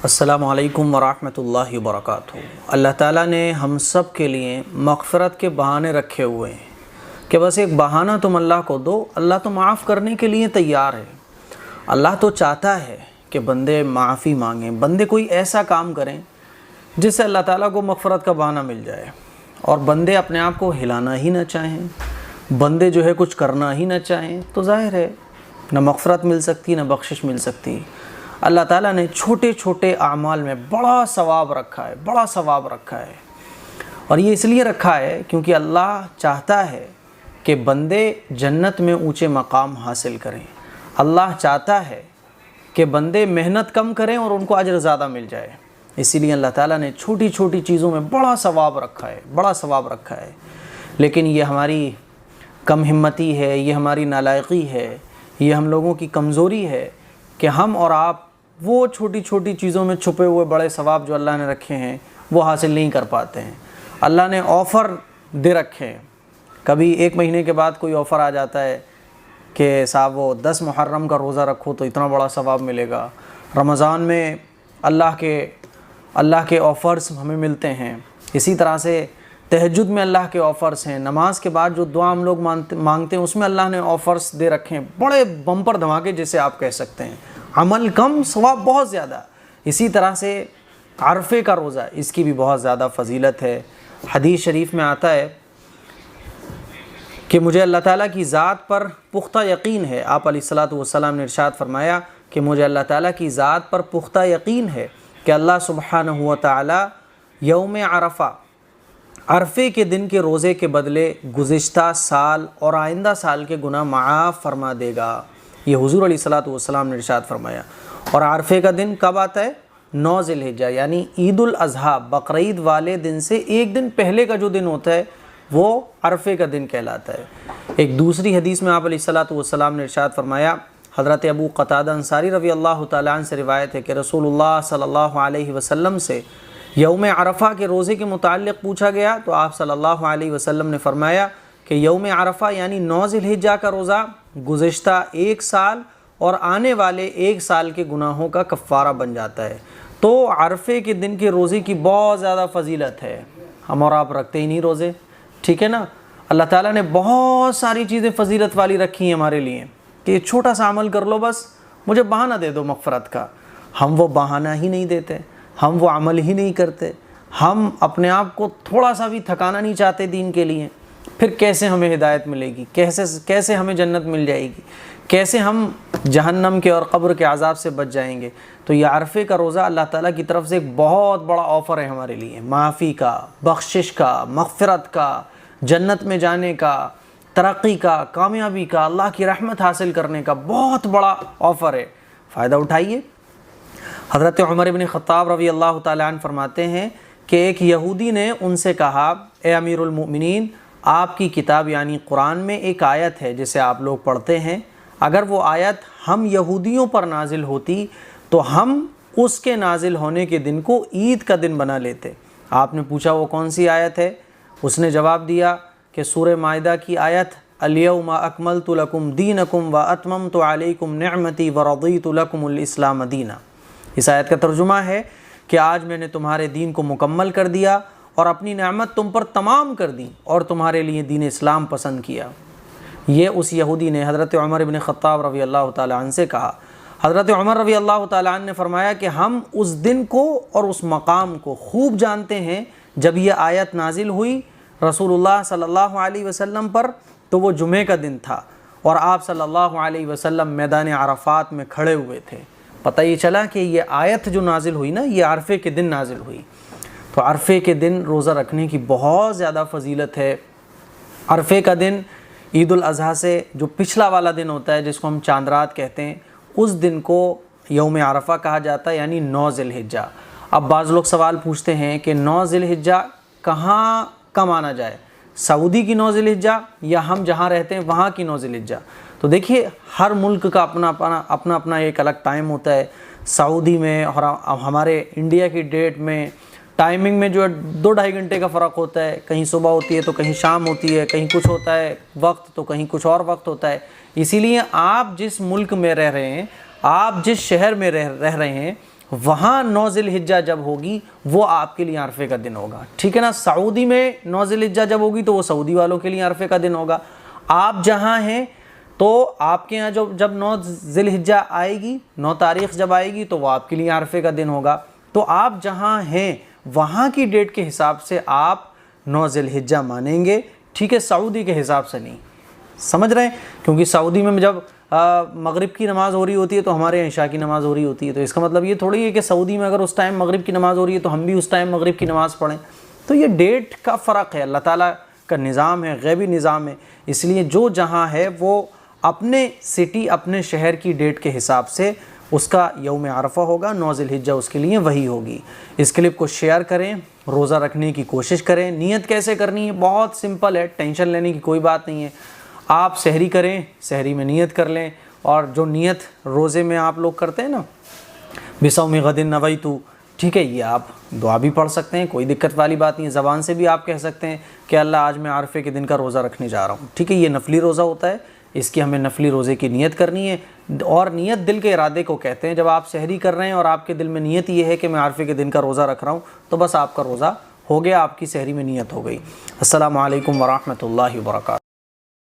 السلام علیکم ورحمۃ اللہ وبرکاتہ۔ اللہ تعالیٰ نے ہم سب کے لیے مغفرت کے بہانے رکھے ہوئے ہیں کہ بس ایک بہانہ تم اللہ کو دو، اللہ تو معاف کرنے کے لیے تیار ہے۔ اللہ تو چاہتا ہے کہ بندے معافی مانگیں، بندے کوئی ایسا کام کریں جس سے اللہ تعالیٰ کو مغفرت کا بہانہ مل جائے، اور بندے اپنے آپ کو ہلانا ہی نہ چاہیں، بندے جو ہے کچھ کرنا ہی نہ چاہیں، تو ظاہر ہے نہ مغفرت مل سکتی نہ بخشش مل سکتی۔ اللہ تعالیٰ نے چھوٹے چھوٹے اعمال میں بڑا ثواب رکھا ہے، اور یہ اس لیے رکھا ہے کیونکہ اللہ چاہتا ہے کہ بندے جنت میں اونچے مقام حاصل کریں۔ اللہ چاہتا ہے کہ بندے محنت کم کریں اور ان کو اجر زیادہ مل جائے، اسی لیے اللہ تعالیٰ نے چھوٹی چھوٹی چیزوں میں بڑا ثواب رکھا ہے۔ لیکن یہ ہماری کم ہمتی ہے، یہ ہماری نالائقی ہے، یہ ہم لوگوں کی کمزوری ہے کہ ہم اور آپ وہ چھوٹی چھوٹی چیزوں میں چھپے ہوئے بڑے ثواب جو اللہ نے رکھے ہیں وہ حاصل نہیں کر پاتے ہیں۔ اللہ نے آفر دے رکھے ہیں، کبھی ایک مہینے کے بعد کوئی آفر آ جاتا ہے کہ صاحب وہ 10 محرم کا روزہ رکھو تو اتنا بڑا ثواب ملے گا۔ رمضان میں اللہ کے آفرز ہمیں ملتے ہیں، اسی طرح سے تہجد میں اللہ کے آفرز ہیں، نماز کے بعد جو دعا ہم لوگ مانگتے ہیں اس میں اللہ نے آفرز دے رکھے ہیں، بڑے بمپر دھماکے جسے آپ کہہ سکتے ہیں۔ عمل کم ثواب بہت زیادہ۔ اسی طرح سے عرفے کا روزہ، اس کی بھی بہت زیادہ فضیلت ہے۔ حدیث شریف میں آتا ہے کہ مجھے اللہ تعالیٰ کی ذات پر پختہ یقین ہے۔ آپ علیہ الصلوۃ والسلام نے ارشاد فرمایا کہ مجھے اللہ تعالیٰ کی ذات پر پختہ یقین ہے کہ اللہ سبحانہ و تعالیٰ یوم عرفے کے دن کے روزے کے بدلے گزشتہ سال اور آئندہ سال کے گناہ معاف فرما دے گا۔ یہ حضور علیہ الصلوۃ والسلام نے ارشاد فرمایا۔ اور عرفے کا دن کب آتا ہے؟ 9 ذی الحجہ، یعنی عید الاضحیٰ، بقرعید والے دن سے ایک دن پہلے کا جو دن ہوتا ہے وہ عرفے کا دن کہلاتا ہے۔ ایک دوسری حدیث میں آپ علیہ الصلوۃ والسلام نے ارشاد فرمایا، حضرت ابو قتادہ انصاری رضی اللہ تعالیٰ عنہ سے روایت ہے کہ رسول اللہ صلی اللہ علیہ وسلم سے یوم عرفہ کے روزے کے متعلق پوچھا گیا تو آپ صلی اللہ علیہ وسلم نے فرمایا کہ یوم عرفہ یعنی 9 ذی الحجہ کا روزہ گزشتہ ایک سال اور آنے والے ایک سال کے گناہوں کا کفارہ بن جاتا ہے۔ تو عرفے کے دن کے روزے کی بہت زیادہ فضیلت ہے۔ ہم اور آپ رکھتے ہی نہیں روزے، ٹھیک ہے نا؟ اللہ تعالیٰ نے بہت ساری چیزیں فضیلت والی رکھی ہیں ہمارے لیے کہ یہ چھوٹا سا عمل کر لو، بس مجھے بہانہ دے دو مغفرت کا۔ ہم وہ بہانہ ہی نہیں دیتے، ہم وہ عمل ہی نہیں کرتے، ہم اپنے آپ کو تھوڑا سا بھی تھکانا نہیں چاہتے دین کے لیے۔ پھر کیسے ہمیں ہدایت ملے گی؟ کیسے ہمیں جنت مل جائے گی؟ کیسے ہم جہنم کے اور قبر کے عذاب سے بچ جائیں گے؟ تو یہ عرفے کا روزہ اللہ تعالیٰ کی طرف سے ایک بہت بڑا آفر ہے ہمارے لیے، معافی کا، بخشش کا، مغفرت کا، جنت میں جانے کا، ترقی کا، کامیابی کا، اللہ کی رحمت حاصل کرنے کا بہت بڑا آفر ہے۔ فائدہ اٹھائیے۔ حضرت عمر بن خطاب رضی اللہ تعالیٰ عنہ فرماتے ہیں کہ ایک یہودی نے ان سے کہا، اے امیر المؤمنین، آپ کی کتاب یعنی قرآن میں ایک آیت ہے جسے آپ لوگ پڑھتے ہیں، اگر وہ آیت ہم یہودیوں پر نازل ہوتی تو ہم اس کے نازل ہونے کے دن کو عید کا دن بنا لیتے۔ آپ نے پوچھا وہ کون سی آیت ہے؟ اس نے جواب دیا کہ سورہ مائدہ کی آیت الیوم اکملت لکم دینکم واتممت علیکم نعمتی ورضیت لکم الاسلام دینا۔ اس آیت کا ترجمہ ہے کہ آج میں نے تمہارے دین کو مکمل کر دیا اور اپنی نعمت تم پر تمام کر دی اور تمہارے لیے دین اسلام پسند کیا۔ یہ اس یہودی نے حضرت عمر بن خطاب رضی اللہ تعالیٰ عنہ سے کہا۔ حضرت عمر رضی اللہ تعالیٰ عنہ نے فرمایا کہ ہم اس دن کو اور اس مقام کو خوب جانتے ہیں جب یہ آیت نازل ہوئی رسول اللہ صلی اللہ علیہ وسلم پر، تو وہ جمعے کا دن تھا اور آپ صلی اللہ علیہ وسلم میدان عرفات میں کھڑے ہوئے تھے۔ پتہ یہ چلا کہ یہ آیت جو نازل ہوئی نا، یہ عرفے کے دن نازل ہوئی۔ تو عرفے کے دن روزہ رکھنے کی بہت زیادہ فضیلت ہے۔ عرفے کا دن عید الاضحیٰ سے جو پچھلا والا دن ہوتا ہے جس کو ہم چاند رات کہتے ہیں، اس دن کو یوم عرفہ کہا جاتا ہے، یعنی 9 ذی الحجہ۔ اب بعض لوگ سوال پوچھتے ہیں کہ 9 ذی الحجہ کہاں کا مانا جائے، سعودی کی 9 ذی الحجہ یا ہم جہاں رہتے ہیں وہاں کی 9 ذی الحجہ؟ تو دیکھیے ہر ملک کا اپنا ایک الگ ٹائم ہوتا ہے۔ سعودی میں اور ہمارے انڈیا کی ڈیٹ میں ٹائمنگ میں جو ہے 2-2.5 گھنٹے کا فرق ہوتا ہے، کہیں صبح ہوتی ہے تو کہیں شام ہوتی ہے، کہیں کچھ ہوتا ہے وقت تو کہیں کچھ اور وقت ہوتا ہے۔ اسی لیے آپ جس ملک میں رہ رہے ہیں، آپ جس شہر میں رہ رہے ہیں، وہاں 9 ذی الحجہ جب ہوگی وہ آپ کے لیے عرفے کا دن ہوگا، ٹھیک ہے نا۔ سعودی میں 9 ذی الحجہ جب ہوگی تو وہ سعودی والوں کے لیے عرفے کا دن ہوگا۔ آپ جہاں ہیں تو آپ کے یہاں جب 9 ذی الحجہ آئے گی، 9 تاریخ جب آئے گی تو وہ آپ کے لیے عرفے کا دن ہوگا۔ تو آپ جہاں ہیں وہاں کی ڈیٹ کے حساب سے آپ 9 ذی الحجہ مانیں گے، ٹھیک ہے، سعودی کے حساب سے نہیں، سمجھ رہے ہیں؟ کیونکہ سعودی میں جب مغرب کی نماز ہو رہی ہوتی ہے تو ہمارے یہاں عشاء کی نماز ہو رہی ہوتی ہے، تو اس کا مطلب یہ تھوڑی ہے کہ سعودی میں اگر اس ٹائم مغرب کی نماز ہو رہی ہے تو ہم بھی اس ٹائم مغرب کی نماز پڑھیں۔ تو یہ ڈیٹ کا فرق ہے، اللہ تعالیٰ کا نظام ہے، غیبی نظام ہے، اس لیے جو جہاں ہے وہ اپنے سٹی اپنے شہر کی ڈیٹ کے حساب سے اس کا یوم عرفہ ہوگا، 9 ذی الحجہ اس کے لیے وہی ہوگی۔ اس کلپ کو شیئر کریں، روزہ رکھنے کی کوشش کریں۔ نیت کیسے کرنی ہے؟ بہت سمپل ہے، ٹینشن لینے کی کوئی بات نہیں ہے۔ آپ سحری کریں، سحری میں نیت کر لیں، اور جو نیت روزے میں آپ لوگ کرتے ہیں نا، بصوم غد نویت، ٹھیک ہے، یہ آپ دعا بھی پڑھ سکتے ہیں، کوئی دقت والی بات نہیں ہے۔ زبان سے بھی آپ کہہ سکتے ہیں کہ اللہ آج میں عرفے کے دن کا روزہ رکھنے جا رہا ہوں، ٹھیک ہے۔ یہ نفلی روزہ ہوتا ہے، اس کی ہمیں نفلی روزے کی نیت کرنی ہے، اور نیت دل کے ارادے کو کہتے ہیں۔ جب آپ سحری کر رہے ہیں اور آپ کے دل میں نیت یہ ہے کہ میں عرفے کے دن کا روزہ رکھ رہا ہوں، تو بس آپ کا روزہ ہو گیا، آپ کی سحری میں نیت ہو گئی۔ السلام علیکم ورحمۃ اللہ وبرکاتہ۔